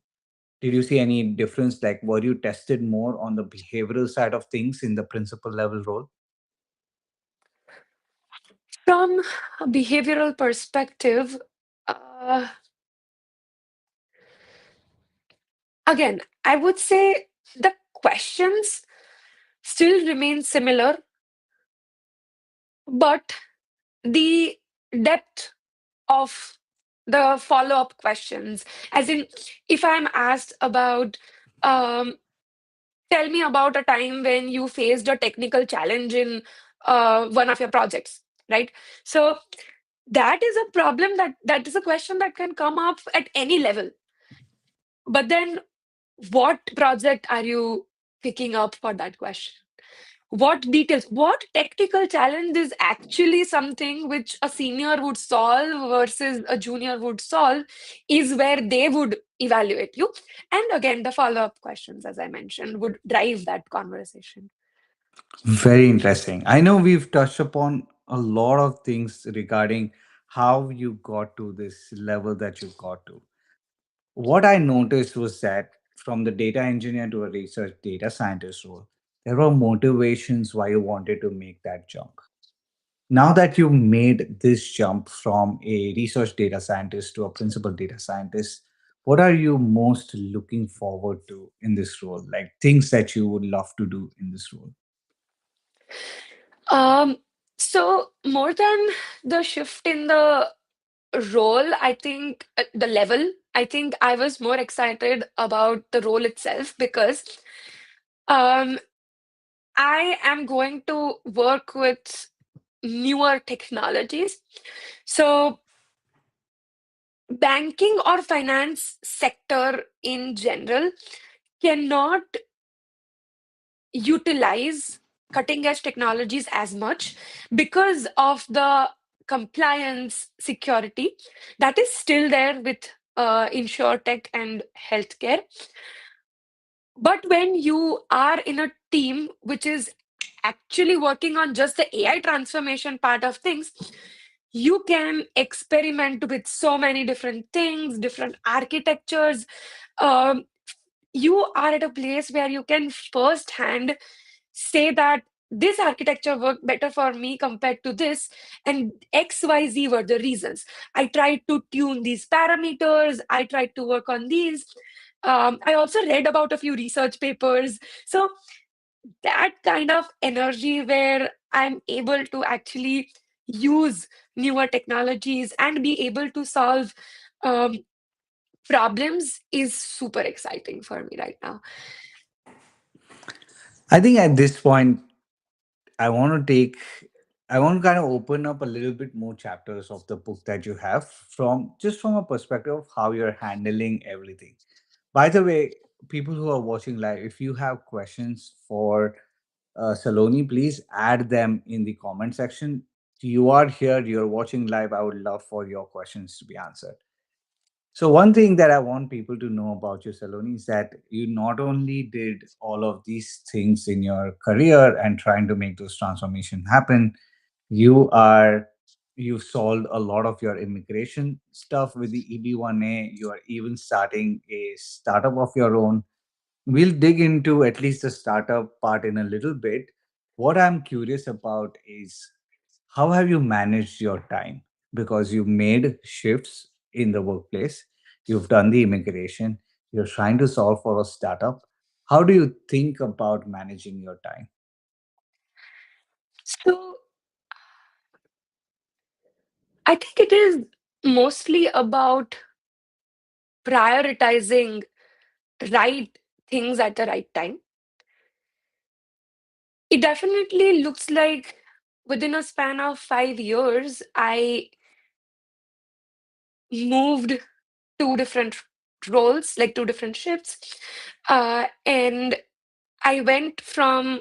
Did you see any difference? Like, were you tested more on the behavioral side of things in the principal level role? From a behavioral perspective, uh, again, I would say the questions still remain similar, but the depth of the follow-up questions, as in, if I'm asked about, um, tell me about a time when you faced a technical challenge in one of your projects, right? So that is a problem that is a question that can come up at any level. But then, what project are you picking up for that question? What details, what technical challenge is actually something which a senior would solve versus a junior would solve is where they would evaluate you. And again, the follow-up questions, as I mentioned, would drive that conversation. Very interesting. I know we've touched upon a lot of things regarding how you got to this level that you got to. What I noticed was that from the data engineer to a research data scientist role, there were motivations why you wanted to make that jump. Now that you made this jump from a research data scientist to a principal data scientist, what are you most looking forward to in this role? Like things that you would love to do in this role? Um, so more than the shift in the role, I think the level, I think I was more excited about the role itself because um, I am going to work with newer technologies. So, banking or finance sector in general cannot utilize cutting edge technologies as much because of the compliance security that is still there with insurtech and healthcare. But when you are in a team which is actually working on just the AI transformation part of things, you can experiment with so many different things, different architectures. Um, you are at a place where you can firsthand say that this architecture worked better for me compared to this, and XYZ were the reasons. I tried to tune these parameters, I tried to work on these. I also read about a few research papers. So, that kind of energy where I'm able to actually use newer technologies and be able to solve um, problems is super exciting for me right now. I think at this point, I want to take, I want to kind of open up a little bit more chapters of the book that you have from just from a perspective of how you're handling everything. By the way, people who are watching live, if you have questions for Saloni, please add them in the comment section. You are here, you're watching live. I would love for your questions to be answered. So one thing that I want people to know about you, Saloni, is that you not only did all of these things in your career and trying to make those transformation happen, you are you've solved a lot of your immigration stuff with the EB1A. You are even starting a startup of your own. We'll dig into at least the startup part in a little bit. What I'm curious about is how have you managed your time? Because you made shifts in the workplace, you've done the immigration, you're trying to solve for a startup. How do you think about managing your time? So I think it is mostly about prioritizing right things at the right time. It definitely looks like within a span of 5 years, I moved two different roles, like two different shifts. And I went from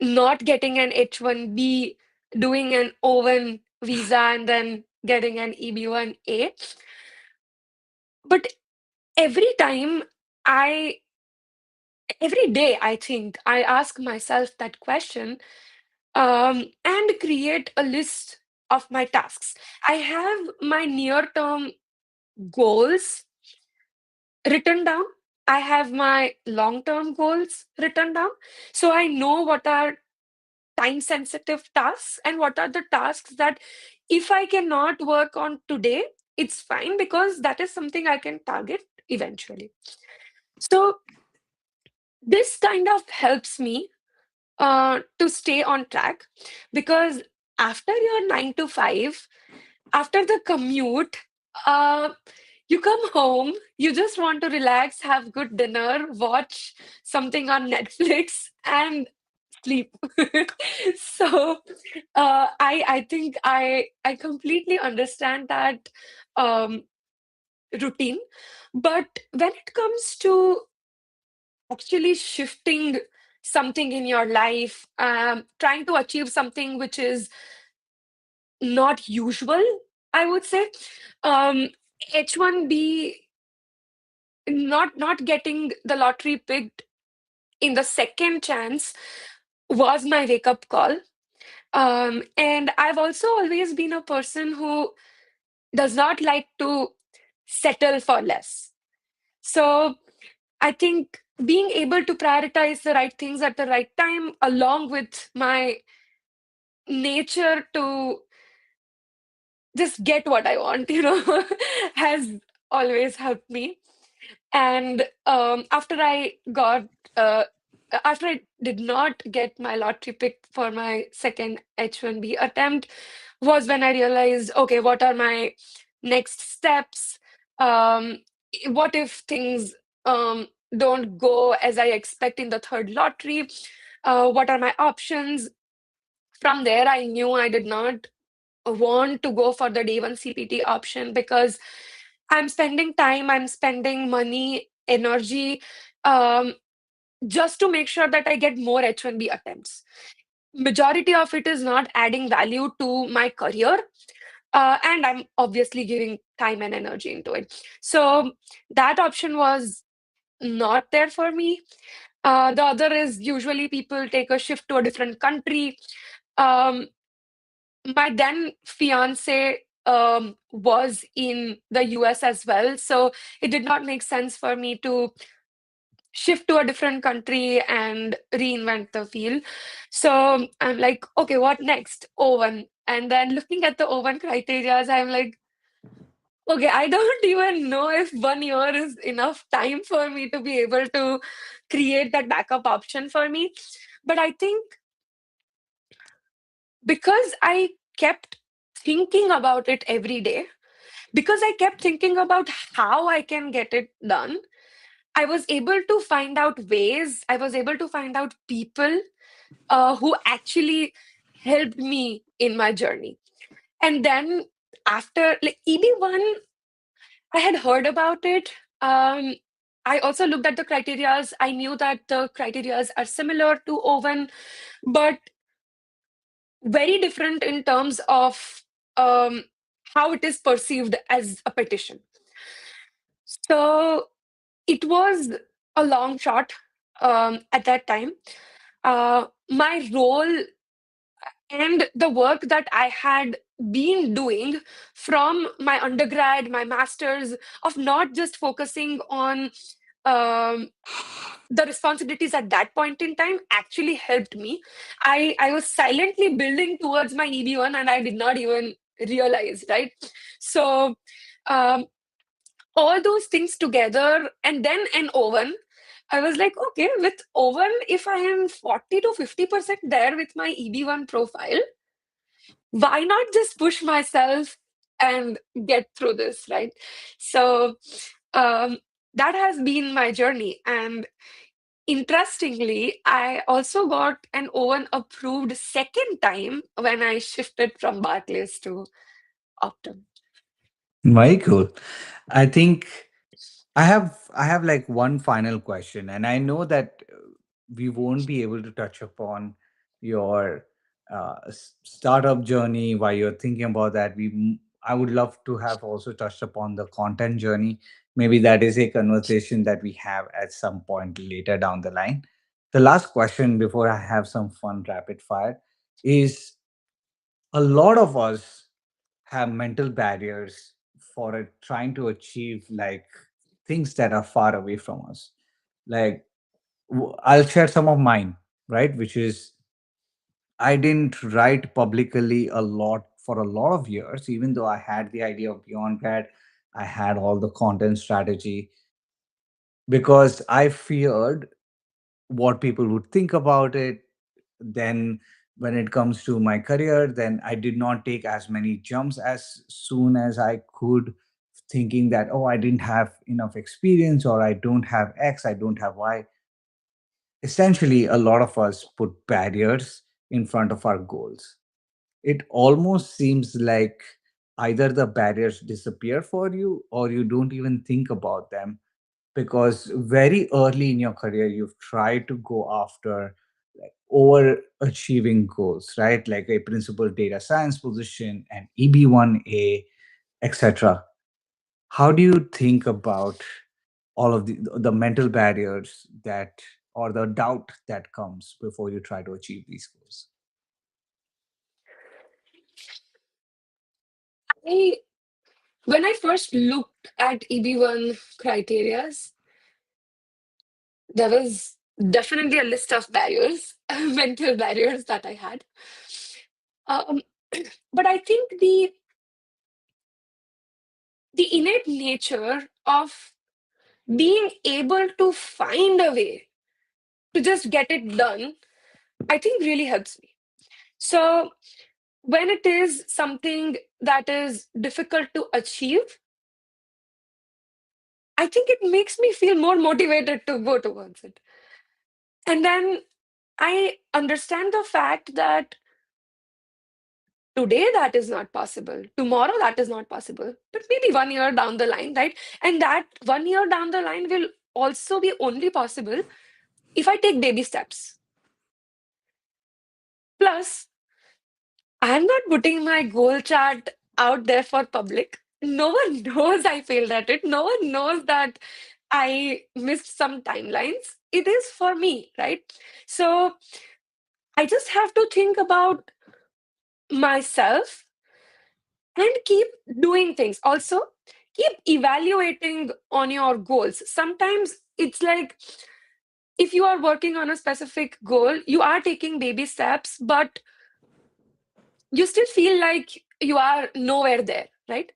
not getting an H-1B, doing an O-1 visa, and then getting an EB1A. But every time I, every day, I think I ask myself that question, and create a list of my tasks. I have my near-term goals written down. I have my long-term goals written down. So I know what are time sensitive tasks and what are the tasks that if I cannot work on today, it's fine because that is something I can target eventually. So this kind of helps me to stay on track because after your 9 to 5, after the commute, uh, you come home, you just want to relax, have good dinner, watch something on Netflix, and sleep. So I think I completely understand that um, routine, but when it comes to actually shifting something in your life, trying to achieve something which is not usual, I would say. Um, H1B, not getting the lottery picked in the second chance was my wake up call. And I've also always been a person who does not like to settle for less. So I think being able to prioritize the right things at the right time, along with my nature to just get what I want, has always helped me. And uh, after I did not get my lottery pick for my second H1B attempt, was when I realized, okay, what are my next steps? Um, what if things don't go as I expect in the third lottery? What are my options? From there, I knew I did not want to go for the day one CPT option because I'm spending time, I'm spending money, energy, um, just to make sure that I get more H1B attempts. Majority of it is not adding value to my career, and I'm obviously giving time and energy into it. So that option was not there for me. The other is usually people take a shift to a different country. Um, my then fiance was in the US as well, so it did not make sense for me to shift to a different country and reinvent the wheel. So I'm like, okay, what next? O1. And then looking at the O1 criteria, I'm like, okay, I don't even know if 1 year is enough time for me to be able to create that backup option for me. But I think because I kept thinking about it every day, because I kept thinking about how I can get it done, I was able to find out ways, I was able to find out people who actually helped me in my journey. And then after like EB1, I had heard about it. Um, I also looked at the criterias. I knew that the criterias are similar to O1, but very different in terms of um, how it is perceived as a petition. So it was a long shot at that time. My role and the work that I had been doing from my undergrad, my master's, of not just focusing on um, the responsibilities at that point in time actually helped me. I was silently building towards my EB1 and I did not even realize, right? So um, all those things together and then an oven, I was like, okay, with oven, if I am 40 to 50% there with my EB1 profile, why not just push myself and get through this, right? So um, that has been my journey. And interestingly, I also got an Owen approved second time when I shifted from Barclays to Optum. Very cool. I think I have like one final question, and I know that we won't be able to touch upon your startup journey while you're thinking about that. I would love to have also touched upon the content journey. Maybe that is a conversation that we have at some point later down the line. The last question before I have some fun rapid fire is, a lot of us have mental barriers for trying to achieve like things that are far away from us. Like, I'll share some of mine, right? Which is, I didn't write publicly a lot for a lot of years, even though I had the idea of Beyond Grad. I had all the content strategy because I feared what people would think about it. Then when it comes to my career, then I did not take as many jumps as soon as I could, thinking that, oh, I didn't have enough experience, or I don't have X, I don't have Y. Essentially, a lot of us put barriers in front of our goals. It almost seems like either the barriers disappear for you or you don't even think about them, because very early in your career you've tried to go after like overachieving goals, right? Like a principal data science position and EB1A, etc. How do you think about all of the mental barriers that, or the doubt that comes before you try to achieve these goals? I, when I first looked at EB1 criterias, there was definitely a list of barriers, mental barriers that I had. Um, but I think the innate nature of being able to find a way to just get it done, I think really helps me. So when it is something that is difficult to achieve, I think it makes me feel more motivated to go towards it. And then I understand the fact that today that is not possible, tomorrow that is not possible, but maybe 1 year down the line, right? And that 1 year down the line will also be only possible if I take baby steps. Plus, I'm not putting my goal chart out there for public. No one knows I failed at it. No one knows that I missed some timelines. It is for me, right? So I just have to think about myself and keep doing things. Also, keep evaluating on your goals. Sometimes it's like if you are working on a specific goal, you are taking baby steps, but you still feel like you are nowhere there, right?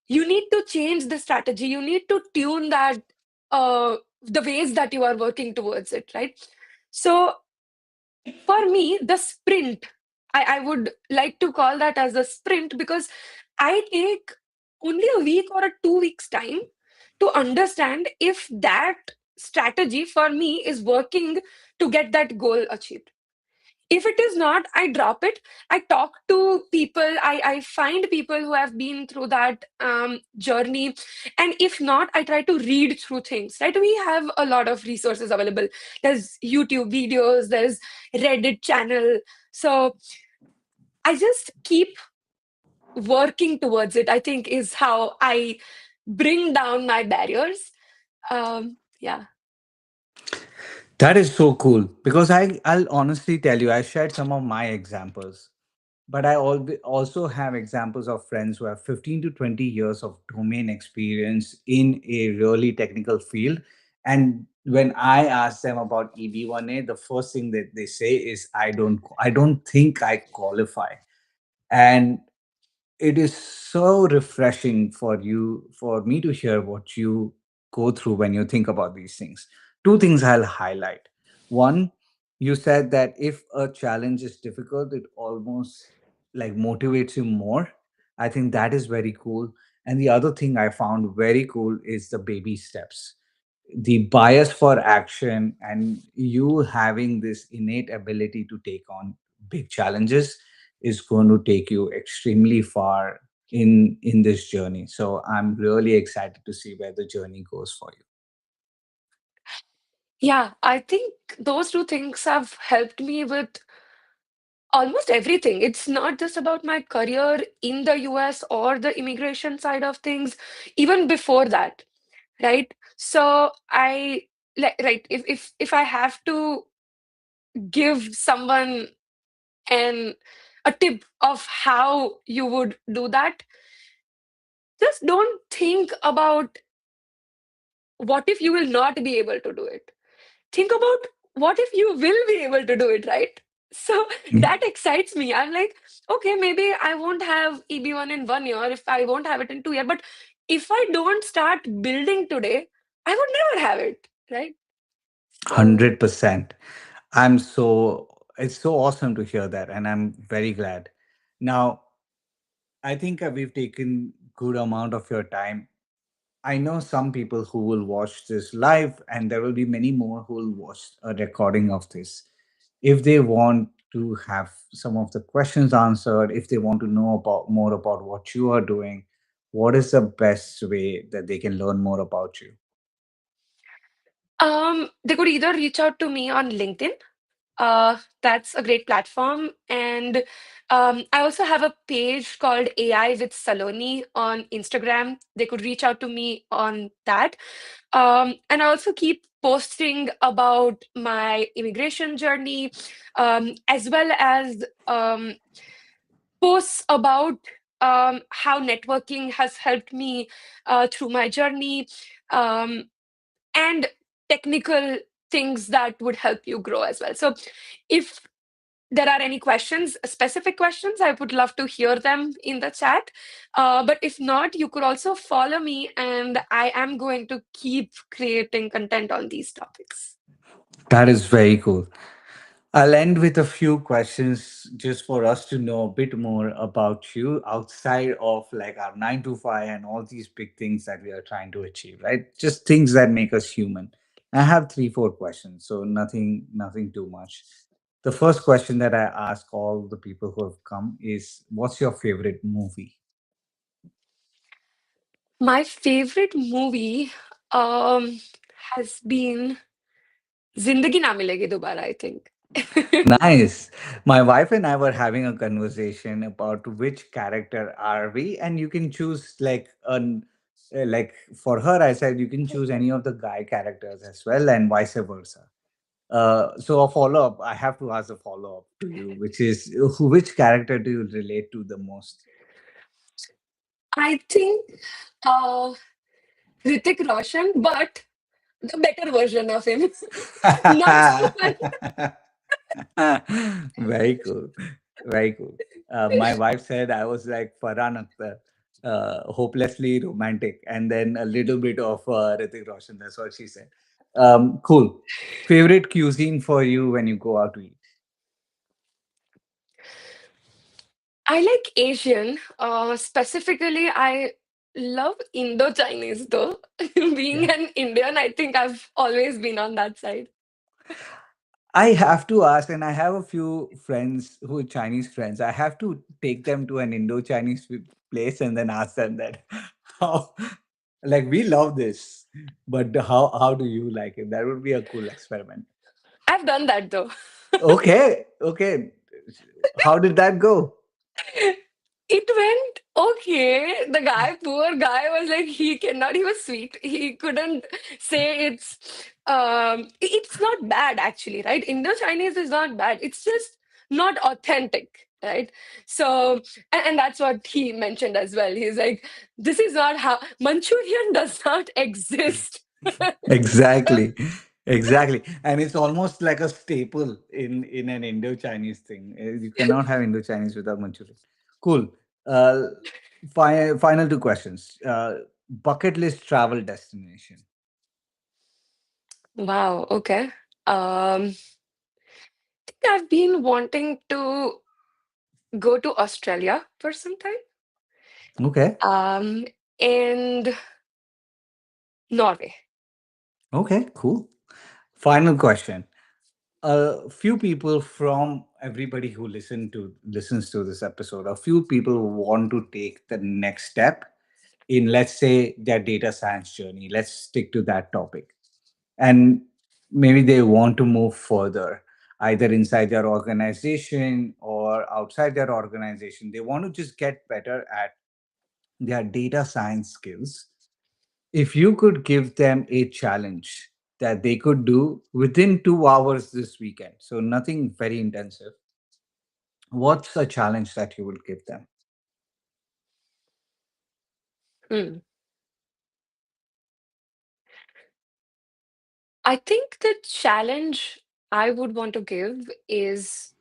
You need to change the strategy. You need to tune that, the ways that you are working towards it, right? So for me, the sprint, I would like to call that as a sprint because I take only a week or a 2 weeks time to understand if that strategy for me is working to get that goal achieved. If it is not, I drop it. I talk to people. I find people who have been through that journey. And if not, I try to read through things, right? We have a lot of resources available. There's YouTube videos, there's Reddit channel. So I just keep working towards it, I think, is how I bring down my barriers. Yeah. That is so cool because I'll honestly tell you, I shared some of my examples, but also have examples of friends who have 15 to 20 years of domain experience in a really technical field. And when I ask them about EB1A, the first thing that they say is, I don't think I qualify. And it is so refreshing for me to hear what you go through when you think about these things. Two things I'll highlight. One, you said that if a challenge is difficult, it almost like motivates you more. I think that is very cool. And the other thing I found very cool is the baby steps, the bias for action, and you having this innate ability to take on big challenges is going to take you extremely far in this journey. So I'm really excited to see where the journey goes for you. Yeah, I think those two things have helped me with almost everything. It's not just about my career in the US or the immigration side of things, even before that, right? So I like right, if I have to give someone an a tip of how you would do that, just don't think about what if you will not be able to do it. Think about what if you will be able to do it, right? So that excites me. I'm like, okay, maybe I won't have EB1 in 1 year, if I won't have it in 2 years, but if I don't start building today, I would never have it, right? So 100%. It's so awesome to hear that, and I'm very glad. Now, I think we've taken good amount of your time. I know some people who will watch this live, and there will be many more who will watch a recording of this. If they want to have some of the questions answered, if they want to know about more about what you are doing, what is the best way that they can learn more about you? they could either reach out to me on LinkedIn. That's a great platform. And I also have a page called AI with Saloni on Instagram. They could reach out to me on that. And I also keep posting about my immigration journey, as well as posts about how networking has helped me through my journey, um, and technical things that would help you grow as well. So if there are any questions, specific questions, I would love to hear them in the chat. But if not, you could also follow me, and I am going to keep creating content on these topics. That is very cool. I'll end with a few questions just for us to know a bit more about you outside of like our 9 to 5 and all these big things that we are trying to achieve, right? Just things that make us human. I have three, four questions, so nothing too much. The first question that I ask all the people who have come is, what's your favorite movie? My favorite movie has been Zindagi Na Milegi Dobara, I think. Nice. My wife and I were having a conversation about which character are we, and you can choose like for her, I said you can choose any of the guy characters as well, and vice versa. So a follow up, I have to ask a follow up to you, which is which character do you relate to the most? I think uh, Hrithik Roshan, but the better version of him. Not someone. Very cool. Very cool. My wife said I was like Farhan Akhtar, hopelessly romantic, and then a little bit of Hrithik Roshan. That's what she said. Cool. Favorite cuisine for you when you go out to eat? I like Asian. Specifically, I love Indo-Chinese though. Yeah. Being an Indian, I think I've always been on that side. I have to ask, and I have a few friends who are Chinese friends. I have to take them to an Indo-Chinese place and then ask them that how, like, we love this, but how do you like it? That would be a cool experiment. I've done that though. Okay, okay. How did that go? It went okay. The guy, poor guy, was like he cannot. He was sweet. He couldn't say it's not bad actually, right? Indo-Chinese is not bad. It's just not authentic, right? So and that's what he mentioned as well. He's like, this is not how Manchurian does not exist. Exactly, exactly. And it's almost like a staple in an Indo-Chinese thing. You cannot have Indo-Chinese without Manchurian. Cool. Uh, final two questions. Bucket list travel destination. Wow, okay. I've been wanting to go to Australia for some time. Okay. Um, and Norway. Okay. Cool. Final question. A few people from everybody who listens to this episode, a few people want to take the next step in, let's say, their data science journey. Let's stick to that topic. And maybe they want to move further, either inside their organization or outside their organization. They want to just get better at their data science skills. If you could give them a challenge that they could do within 2 hours this weekend, so nothing very intensive, what's a challenge that you would give them? Hmm. I think the challenge I would want to give is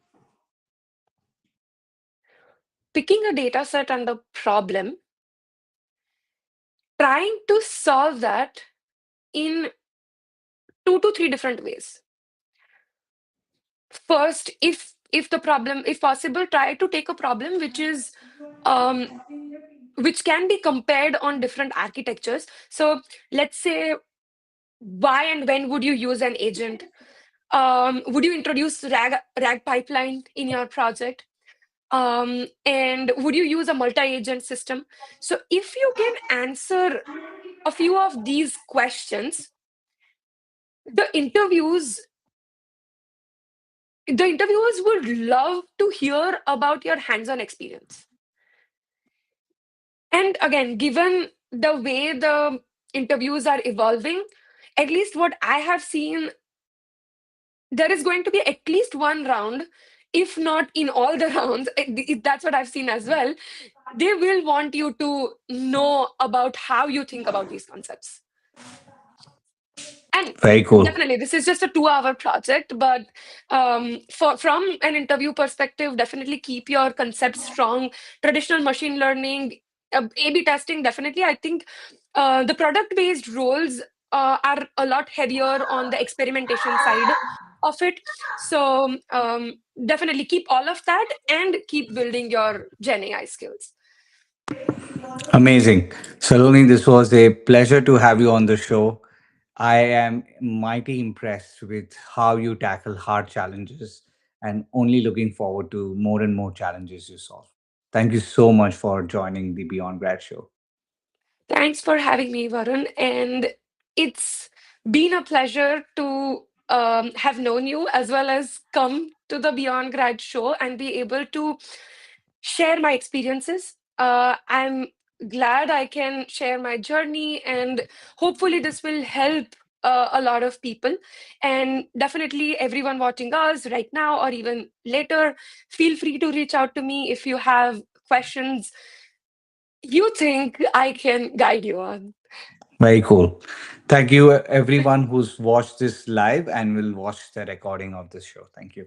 picking a data set and the problem, trying to solve that in two to three different ways. First, if the problem, if possible, try to take a problem um which can be compared on different architectures. So let's say, why and when would you use an agent? Would you introduce RAG pipeline in your project? And would you use a multi-agent system? So if you can answer a few of these questions, the interviews, the interviewers would love to hear about your hands-on experience. And again, given the way the interviews are evolving, at least what I have seen, there is going to be at least one round, if not in all the rounds. That's what I've seen as well. They will want you to know about how you think about these concepts. And Very cool. definitely, this is just a 2 hour project, but from an interview perspective, definitely keep your concepts strong. Traditional machine learning, A/B testing, definitely. I think the product-based roles are a lot heavier on the experimentation side of it. So definitely keep all of that and keep building your Gen AI skills. Amazing. Saloni, this was a pleasure to have you on the show. I am mighty impressed with how you tackle hard challenges and only looking forward to more and more challenges you solve. Thank you so much for joining the Beyond Grad show. Thanks for having me, Varun. And it's been a pleasure to have known you as well as come to the Beyond Grad show and be able to share my experiences. I'm glad I can share my journey, and hopefully, this will help a lot of people. And definitely, everyone watching us right now or even later, feel free to reach out to me if you have questions you think I can guide you on. Very cool. Thank you, everyone who's watched this live and will watch the recording of this show. Thank you.